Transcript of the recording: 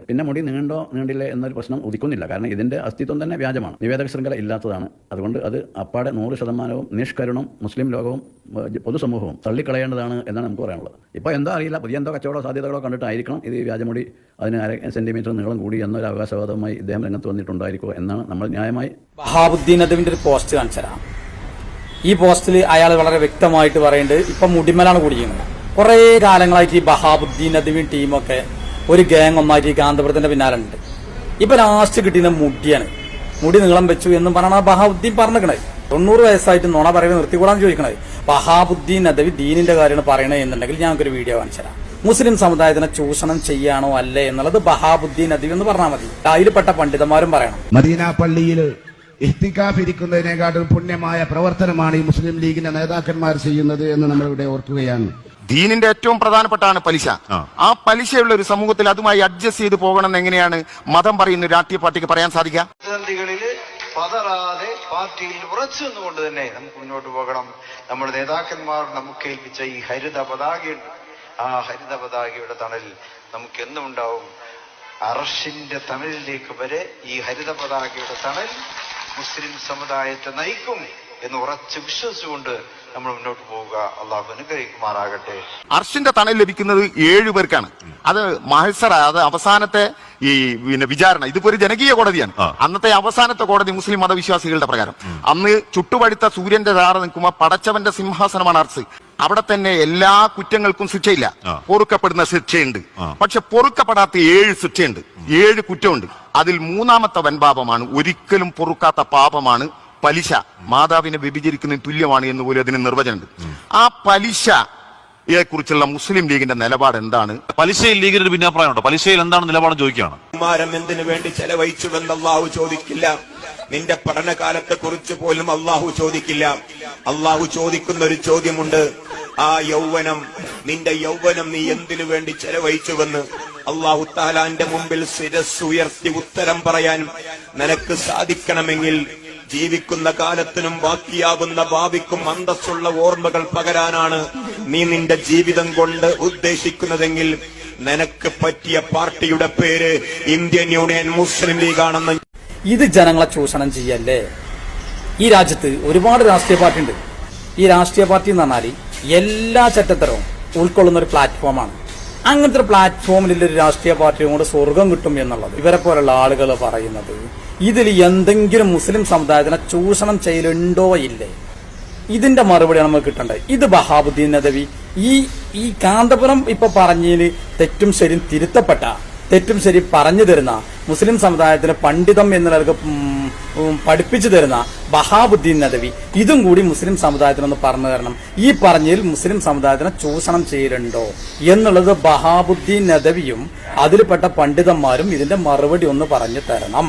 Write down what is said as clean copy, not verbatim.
പിന്നെ മുടി നീണ്ടോ നീണ്ടില്ലേ എന്നൊരു പ്രശ്നം ഉദിക്കുന്നില്ല. കാരണം ഇതിൻ്റെ അസ്തിത്വം തന്നെ വ്യാജമാണ്, നിവേദക ശൃംഖല ഇല്ലാത്തതാണ്. അതുകൊണ്ട് അത് അപ്പാടെ 100% നിഷ്കരുണം മുസ്ലിം ലോകവും പൊതുസമൂഹവും തള്ളിക്കളയേണ്ടതാണ് എന്നാണ് നമുക്ക് പറയാനുള്ളത്. ഇപ്പോൾ എന്തോ അറിയില്ല, പുതിയ എന്തോ കച്ചവട സാധ്യതകളോ കണ്ടിട്ടായിരിക്കണം ഇത് വ്യാജമുടി അതിന് 1 സെൻറ്റിമീറ്റർ നീളം കൂടി എന്നൊരു അവകാശവാദവുമായി ഇദ്ദേഹം രംഗത്ത് വന്നിട്ടുണ്ടായിരിക്കുമോ എന്നാണ് നമ്മൾ ന്യായമായി. വഹാബുദ്ദീൻ നദ്വിന്റെ ഒരു പോസ്റ്റ് കാണിച്ചു തരാം. ഈ പോസ്റ്റിൽ അയാൾ വളരെ വ്യക്തമായിട്ട് പറയുന്നുണ്ട്, ഇപ്പം മുടിമലാണ് കുടിക്കുന്നത്. കുറേ കാലങ്ങളായിട്ട് ഈ വഹാബുദ്ദീൻ നദ്വിൻ ടീമൊക്കെ ഒരു ഗ്യാങ് ഒന്നായിട്ട് ഈ കാന്തപുരത്തിന്റെ പിന്നാലെ ഉണ്ട്. ഇപ്പൊ ലാസ്റ്റ് കിട്ടിയ മുടിയാണ്, മുടി നീളം വെച്ചു എന്നും പറഞ്ഞാണ് വഹാബുദ്ദീൻ പറഞ്ഞിരിക്കണത്. 90 വയസ്സായിട്ട് നുണ പറയുന്നത് നിർത്തിക്കൂടാന്ന് ചോദിക്കണത്. വഹാബുദ്ദീൻ നദ്വി ദീനിന്റെ കാര്യമാണ് പറയണത് എന്നുണ്ടെങ്കിൽ ഞങ്ങൾക്കൊരു വീഡിയോ കാണിച്ചു തരാം. മുസ്ലിം സമുദായത്തിനെ ചൂഷണം ചെയ്യാണോ അല്ലേ എന്നുള്ളത് വഹാബുദ്ദീൻ നദ്വി എന്ന് പറഞ്ഞാൽ മതി. അതിൽപ്പെട്ട പണ്ഡിതന്മാരും പറയണം. മദീന പള്ളിയിൽ ഇഹ്തികാഫ് ഇരിക്കുന്നതിനേക്കാളും പുണ്യമായ പ്രവർത്തനമാണ് ഈ മുസ്ലിം ലീഗിന്റെ നേതാക്കന്മാർ ചെയ്യുന്നത് എന്ന് നമ്മളിവിടെ ഓർക്കുകയാണ്. ദീനിന്റെ ഏറ്റവും പ്രധാനപ്പെട്ടാണ് പലിശ. ആ പലിശയുള്ള ഒരു സമൂഹത്തിൽ അതുമായി അഡ്ജസ്റ്റ് ചെയ്ത് പോകണമെന്ന് എങ്ങനെയാണ് മതം പറയുന്ന രാഷ്ട്രീയ പാർട്ടിക്ക് പറയാൻ സാധിക്കുക? പ്രതിസന്ധികളില് പതറാതെ പാർട്ടിയിൽ ഉറച്ചു നിന്നുകൊണ്ട് തന്നെ നമുക്ക് മുന്നോട്ട് പോകണം. നമ്മുടെ നേതാക്കന്മാർ നമുക്ക് ഏൽപ്പിച്ച ഈ ഹരിത പതാകയുണ്ട്, ആ ഹരിത പതാകയുടെ തണലിൽ നമുക്ക് എന്നും ഉണ്ടാവും. അർശിന്റെ തണലിലേക്ക് വരെ ഈ ഹരിത പതാകയുടെ തണൽ മുസ്ലിം സമുദായത്തെ നയിക്കും എന്ന് ഉറച്ച് വിശ്വസിച്ചുകൊണ്ട് നമ്മൾ മുന്നോട്ട് പോവുക. അള്ളാഹു അനുഗ്രഹിക്കുമാറാകട്ടെ. അർഷിന്റെ തണൽ ലഭിക്കുന്നത് 7 പേർക്കാണ്. അത് മഹസറ, അത് അവസാനത്തെ ഈ വിചാരണ. ഇതിപ്പോ ഒരു ജനകീയ കോടതിയാണ്. അന്നത്തെ അവസാനത്തെ കോടതി മുസ്ലിം മതവിശ്വാസികളുടെ പ്രകാരം. അന്ന് ചുട്ടുപഴുത്ത സൂര്യന്റെ താറ നിൽക്കുമ്പോൾ പടച്ചവന്റെ സിംഹാസനമാണ് അർസ്. അവിടെ തന്നെ എല്ലാ കുറ്റങ്ങൾക്കും ശിക്ഷയില്ല, പൊറുക്കപ്പെടുന്ന ശിക്ഷയുണ്ട്. പക്ഷെ പൊറുക്കപ്പെടാത്ത 7 ശിക്ഷയുണ്ട്, 7 കുറ്റമുണ്ട്. അതിൽ 3ാമത്തെ വൻപാപമാണ്, ഒരിക്കലും പൊറുക്കാത്ത പാപമാണ് പലിശ. മാതാവിനെ വ്യഭിചരിക്കുന്നതിന് തുല്യമാണ് എന്ന് പോലും അതിന് നിർവചനമുണ്ട്. ആ പലിശയെ കുറിച്ചുള്ള മുസ്ലിം ലീഗിന്റെ നിലപാട് എന്താണ്? പലിശയിൽ ലീഗിന് ഭിന്നാഭിപ്രായമുണ്ടോ? പലിശയിൽ എന്താണ് നിലപാട് ചോദിക്കുകയാണ്. കുമാരം എന്തിനു വേണ്ടി ചെലവഴിച്ചുവെന്ന് അള്ളാഹു ചോദിക്കില്ല. നിന്റെ പഠനകാലത്തെ കുറിച്ച് പോലും അള്ളാഹു ചോദിക്കില്ല. അള്ളാഹു ചോദിക്കുന്ന ഒരു ചോദ്യമുണ്ട്, ആ യൗവനം, നിന്റെ യൗവനം നീ എന്തിനു വേണ്ടി ചെലവഴിച്ചുവെന്ന് അള്ളാഹു തആലാന്റെ മുമ്പിൽ ശിരസ്സുയർത്തി ഉത്തരം പറയാൻ നിനക്ക് സാധിക്കണമെങ്കിൽ ജീവിക്കുന്ന കാലത്തിനും ബാക്കിയാകുന്ന ഭാവിക്കും അന്തസ്സുള്ള ഓർമ്മകൾ പകരാനാണ് നീ നിന്റെ ജീവിതം കൊണ്ട് ഉദ്ദേശിക്കുന്നതെങ്കിൽ നിനക്ക് പറ്റിയ പാർട്ടിയുടെ പേര് ഇന്ത്യൻ യൂണിയൻ മുസ്ലിം ലീഗ് ആണെന്ന്. ഇത് ജനങ്ങളെ ചൂഷണം ചെയ്യല്ലേ? ഈ രാജ്യത്ത് ഒരുപാട് രാഷ്ട്രീയ പാർട്ടി ഉണ്ട്. ഈ രാഷ്ട്രീയ പാർട്ടി എന്ന് പറഞ്ഞാൽ എല്ലാ ചട്ടത്തരവും ഉൾക്കൊള്ളുന്ന ഒരു പ്ലാറ്റ്ഫോമാണ്. അങ്ങനത്തെ ഒരു പ്ലാറ്റ്ഫോമിലുള്ള ഒരു രാഷ്ട്രീയ പാർട്ടിയും കൂടെ സ്വർഗം കിട്ടും എന്നുള്ളത് ഇവരെ പോലുള്ള ആളുകൾ പറയുന്നത്. ഇതിൽ എന്തെങ്കിലും മുസ്ലിം സമുദായത്തിനെ ചൂഷണം ചെയ്യലുണ്ടോ ഇല്ലേ? ഇതിന്റെ മറുപടിയാണ് നമുക്ക് കിട്ടേണ്ടത്. ഇത് വഹാബുദ്ദീൻ നദ്വി ഈ കാന്തപുരം ഇപ്പൊ പറഞ്ഞതിന് തെറ്റും ശരിയും തിരുത്തപ്പെട്ട, തെറ്റും ശരി പറഞ്ഞു തരുന്ന, മുസ്ലിം സമുദായത്തിന് പണ്ഡിതം എന്നുള്ളത് പഠിപ്പിച്ചു തരുന്ന വഹാബുദ്ദീൻ നദ്വി ഇതും കൂടി മുസ്ലിം സമുദായത്തിനൊന്ന് പറഞ്ഞു തരണം. ഈ പറഞ്ഞതിൽ മുസ്ലിം സമുദായത്തിനെ ചൂഷണം ചെയ്യലുണ്ടോ എന്നുള്ളത് വഹാബുദ്ദീൻ നദ്വിയും അതിൽപ്പെട്ട പണ്ഡിതന്മാരും ഇതിന്റെ മറുപടി ഒന്ന് പറഞ്ഞു തരണം.